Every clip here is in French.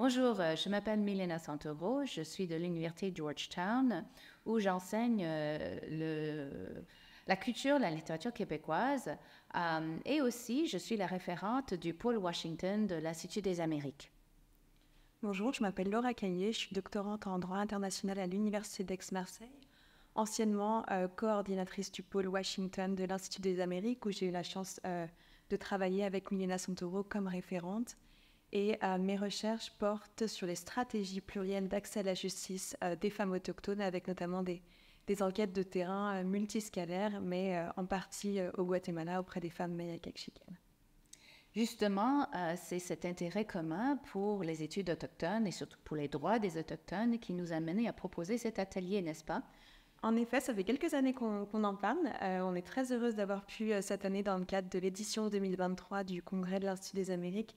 Bonjour, je m'appelle Milena Santoro, je suis de l'Université Georgetown où j'enseigne la culture, la littérature québécoise et aussi je suis la référente du pôle Washington de l'Institut des Amériques. Bonjour, je m'appelle Laura Caillé, je suis doctorante en droit international à l'Université d'Aix-Marseille, anciennement coordinatrice du pôle Washington de l'Institut des Amériques où j'ai eu la chance de travailler avec Milena Santoro comme référente. Et mes recherches portent sur les stratégies plurielles d'accès à la justice des femmes autochtones avec notamment des enquêtes de terrain multiscalaires, mais en partie au Guatemala auprès des femmes mayas-caxicaines. Justement, c'est cet intérêt commun pour les études autochtones et surtout pour les droits des autochtones qui nous a menés à proposer cet atelier, n'est-ce pas? En effet, ça fait quelques années qu'on en parle. On est très heureuse d'avoir pu, cette année, dans le cadre de l'édition 2023 du Congrès de l'Institut des Amériques,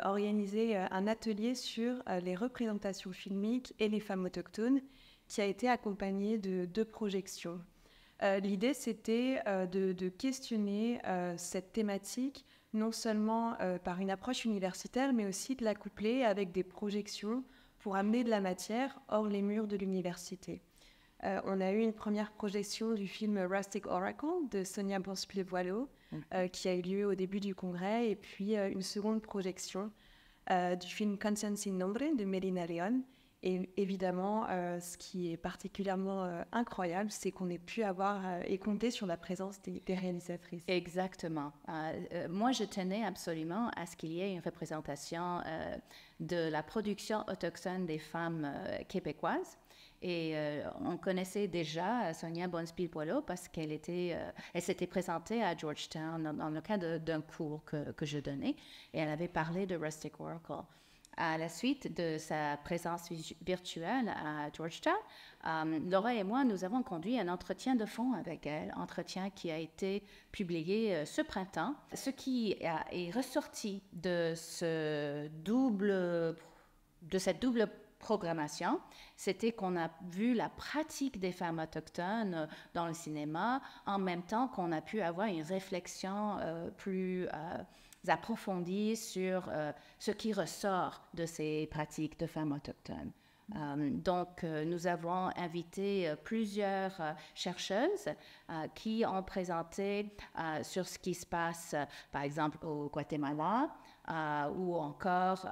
organiser un atelier sur les représentations filmiques et les femmes autochtones, qui a été accompagné de 2 projections. L'idée, c'était de questionner cette thématique, non seulement par une approche universitaire, mais aussi de la coupler avec des projections pour amener de la matière hors les murs de l'université. On a eu une première projection du film Rustic Oracle de Sonia Bonspil-Voileau, qui a eu lieu au début du congrès, et puis une seconde projection du film Conscience in Nombre de Melina Leon. Et évidemment, ce qui est particulièrement incroyable, c'est qu'on ait pu avoir et compter sur la présence des réalisatrices. Exactement. Moi, je tenais absolument à ce qu'il y ait une représentation de la production autochtone des femmes québécoises. Et on connaissait déjà Sonia Bonspil-Boileau parce elle s'était présentée à Georgetown dans le cadre d'un cours que je donnais et elle avait parlé de Rustic Oracle. À la suite de sa présence virtuelle à Georgetown, Laura et moi, nous avons conduit un entretien de fond avec elle, entretien qui a été publié ce printemps. Ce qui est ressorti de cette double programmation, c'était qu'on a vu la pratique des femmes autochtones dans le cinéma, en même temps qu'on a pu avoir une réflexion plus approfondie sur ce qui ressort de ces pratiques de femmes autochtones. Donc, nous avons invité plusieurs chercheuses qui ont présenté sur ce qui se passe, par exemple, au Guatemala ou encore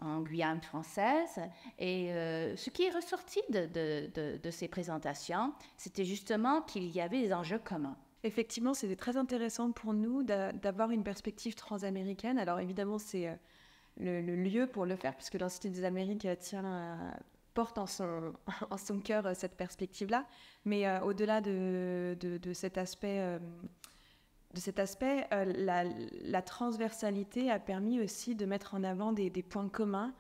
en Guyane française. Et ce qui est ressorti de ces présentations, c'était justement qu'il y avait des enjeux communs. Effectivement, c'était très intéressant pour nous d'avoir une perspective transaméricaine. Alors évidemment, c'est le lieu pour le faire, puisque l'Institut des Amériques porte en son cœur cette perspective-là. Mais au-delà de cet aspect, la transversalité a permis aussi de mettre en avant des points communs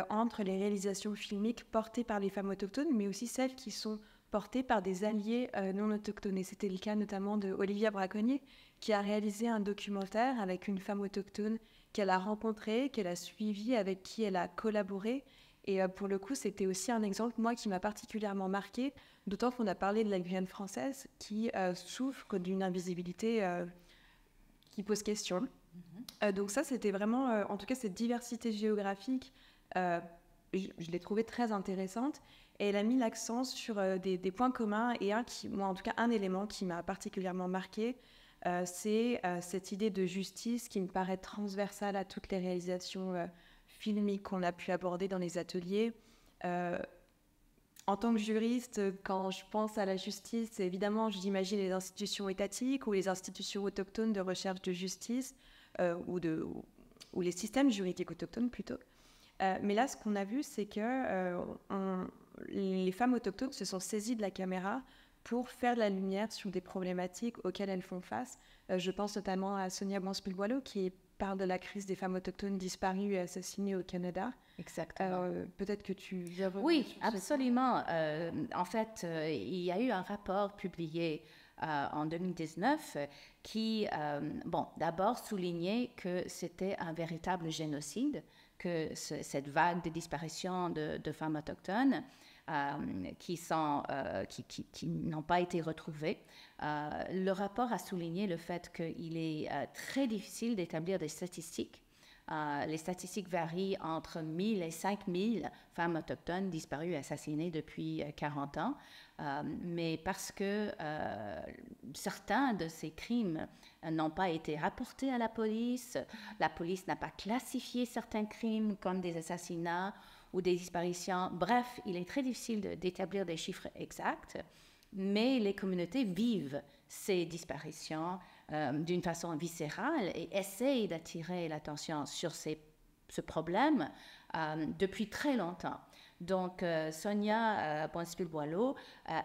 entre les réalisations filmiques portées par les femmes autochtones, mais aussi celles qui sont portées par des alliés non autochtones. Et c'était le cas notamment de Olivia Braconnier, qui a réalisé un documentaire avec une femme autochtone qu'elle a rencontrée, qu'elle a suivie, avec qui elle a collaboré. Et pour le coup, c'était aussi un exemple, moi, qui m'a particulièrement marquée, d'autant qu'on a parlé de la Guyane française, qui souffre d'une invisibilité qui pose question. Donc ça, c'était vraiment, en tout cas, cette diversité géographique, je l'ai trouvée très intéressante. Et elle a mis l'accent sur des points communs, et moi, en tout cas, un élément qui m'a particulièrement marquée, c'est cette idée de justice qui me paraît transversale à toutes les réalisations filmiques qu'on a pu aborder dans les ateliers. En tant que juriste, quand je pense à la justice, évidemment, j'imagine les institutions étatiques ou les institutions autochtones de recherche de justice, ou les systèmes juridiques autochtones plutôt. Mais là, ce qu'on a vu, c'est que les femmes autochtones se sont saisies de la caméra pour faire de la lumière sur des problématiques auxquelles elles font face. Je pense notamment à Sonia Bonspil-Voileau, qui parle de la crise des femmes autochtones disparues et assassinées au Canada. Exactement. Peut-être que tu viens revenir Oui, sur absolument. En fait, il y a eu un rapport publié en 2019 qui, d'abord soulignait que c'était un véritable génocide, que cette vague de disparition de femmes autochtones qui n'ont pas été retrouvées. Le rapport a souligné le fait qu'il est très difficile d'établir des statistiques Les statistiques varient entre 1000 et 5000 femmes autochtones disparues et assassinées depuis 40 ans. Mais parce que certains de ces crimes n'ont pas été rapportés à la police n'a pas classifié certains crimes comme des assassinats ou des disparitions. Bref, il est très difficile d'établir des chiffres exacts, mais les communautés vivent ces disparitions d'une façon viscérale et essayent d'attirer l'attention sur ce problème depuis très longtemps. Donc, Sonia Bonspil-Boileau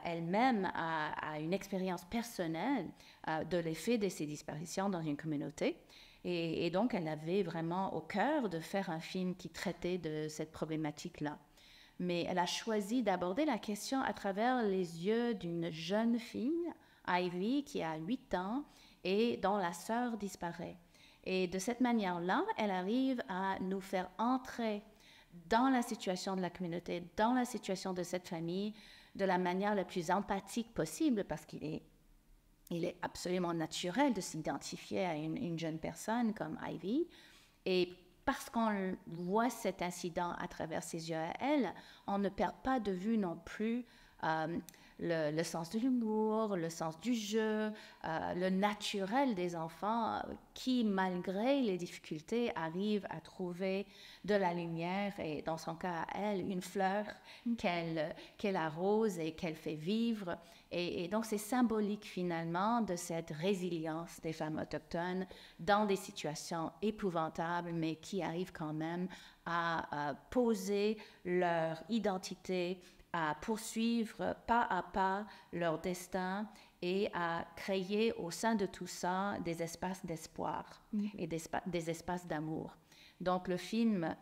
elle-même a une expérience personnelle de l'effet de ces disparitions dans une communauté. Et donc, elle avait vraiment au cœur de faire un film qui traitait de cette problématique-là. Mais elle a choisi d'aborder la question à travers les yeux d'une jeune fille, Ivy, qui a 8 ans et dont la sœur disparaît. Et de cette manière-là, elle arrive à nous faire entrer dans la situation de la communauté, dans la situation de cette famille, de la manière la plus empathique possible, parce qu'il est absolument naturel de s'identifier à une jeune personne comme Ivy. Et parce qu'on voit cet incident à travers ses yeux à elle, on ne perd pas de vue non plus le sens de l'humour, le sens du jeu, le naturel des enfants qui, malgré les difficultés, arrivent à trouver de la lumière et, dans son cas à elle, une fleur qu'elle arrose et qu'elle fait vivre. Et donc, c'est symbolique finalement de cette résilience des femmes autochtones dans des situations épouvantables, mais qui arrivent quand même à poser leur identité, à poursuivre pas à pas leur destin et à créer au sein de tout ça des espaces d'espoir et des espaces d'amour. Donc le film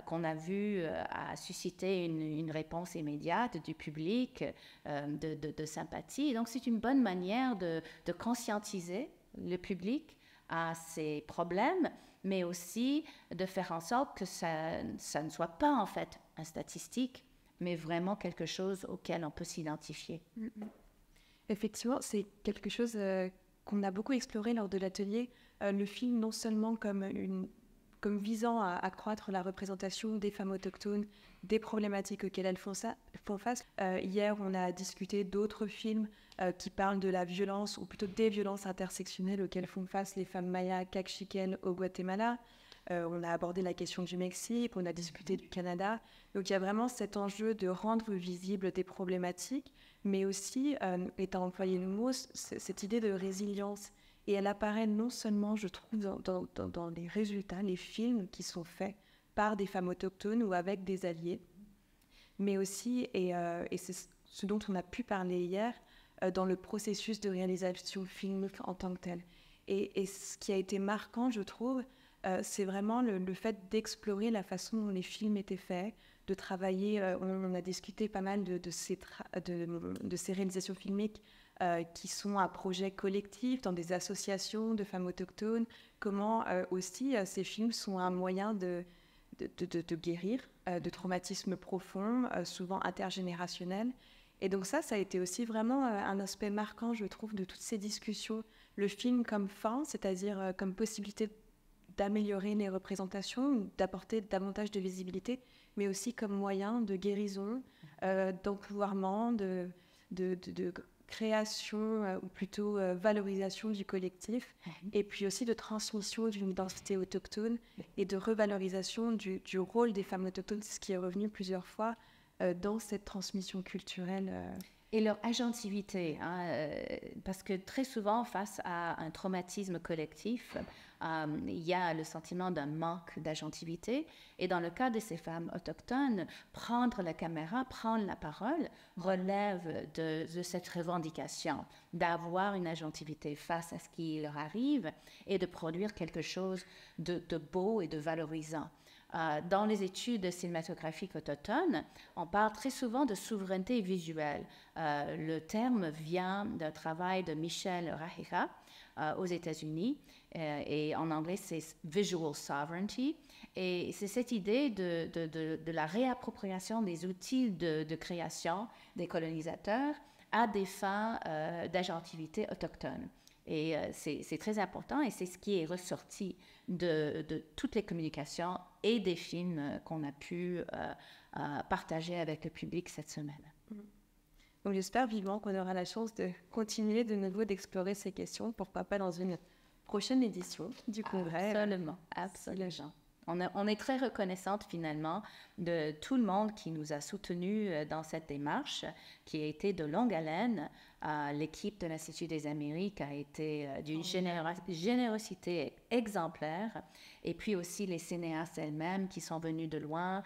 qu'on a vu a suscité une réponse immédiate du public, de sympathie. Donc c'est une bonne manière de conscientiser le public à ces problèmes, mais aussi de faire en sorte que ça ne soit pas en fait une statistique, mais vraiment quelque chose auquel on peut s'identifier. Effectivement, c'est quelque chose qu'on a beaucoup exploré lors de l'atelier. Le film, non seulement comme visant à accroître la représentation des femmes autochtones, des problématiques auxquelles elles font face. Hier, on a discuté d'autres films qui parlent de la violence, ou plutôt des violences intersectionnelles auxquelles font face les femmes mayas caxicaines au Guatemala. On a abordé la question du Mexique, on a discuté du Canada. Donc il y a vraiment cet enjeu de rendre visibles des problématiques, mais aussi, et tu as employé le mot, cette idée de résilience. Et elle apparaît non seulement, je trouve, dans les résultats, les films qui sont faits par des femmes autochtones ou avec des alliés, mais aussi, et c'est ce dont on a pu parler hier, dans le processus de réalisation filmique en tant que tel. Et ce qui a été marquant, je trouve, c'est vraiment le fait d'explorer la façon dont les films étaient faits, de travailler, on a discuté pas mal de ces réalisations filmiques qui sont un projet collectif dans des associations de femmes autochtones, comment aussi ces films sont un moyen de guérir de traumatismes profonds, souvent intergénérationnels. Et donc ça a été aussi vraiment un aspect marquant, je trouve, de toutes ces discussions. Le film comme fin, c'est-à-dire comme possibilité d'améliorer les représentations, d'apporter davantage de visibilité, mais aussi comme moyen de guérison, d'empouvoirment, de création, ou plutôt valorisation du collectif, et puis aussi de transmission d'une identité autochtone et de revalorisation du rôle des femmes autochtones, ce qui est revenu plusieurs fois dans cette transmission culturelle. Et leur agentivité, parce que très souvent, face à un traumatisme collectif, il y a le sentiment d'un manque d'agentivité. Et dans le cas de ces femmes autochtones, prendre la caméra, prendre la parole, relève de cette revendication, d'avoir une agentivité face à ce qui leur arrive et de produire quelque chose de beau et de valorisant. Dans les études cinématographiques autochtones, on parle très souvent de souveraineté visuelle. Le terme vient d'un travail de Michel Rahira aux États-Unis, et en anglais c'est Visual Sovereignty. Et c'est cette idée de la réappropriation des outils de création des colonisateurs à des fins d'agentivité autochtone. Et c'est très important et c'est ce qui est ressorti de toutes les communications et des films qu'on a pu partager avec le public cette semaine. Donc j'espère vivement qu'on aura la chance de continuer de nouveau d'explorer ces questions, pourquoi pas dans une prochaine édition du congrès. Absolument. On est très reconnaissante finalement de tout le monde qui nous a soutenus dans cette démarche, qui a été de longue haleine. L'équipe de l'Institut des Amériques a été d'une générosité exemplaire. Et puis aussi les cinéastes elles-mêmes qui sont venus de loin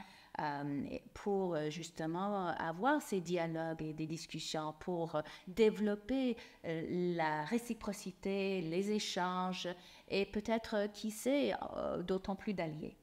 pour justement avoir ces dialogues et des discussions, pour développer la réciprocité, les échanges et peut-être, qui sait, d'autant plus d'alliés.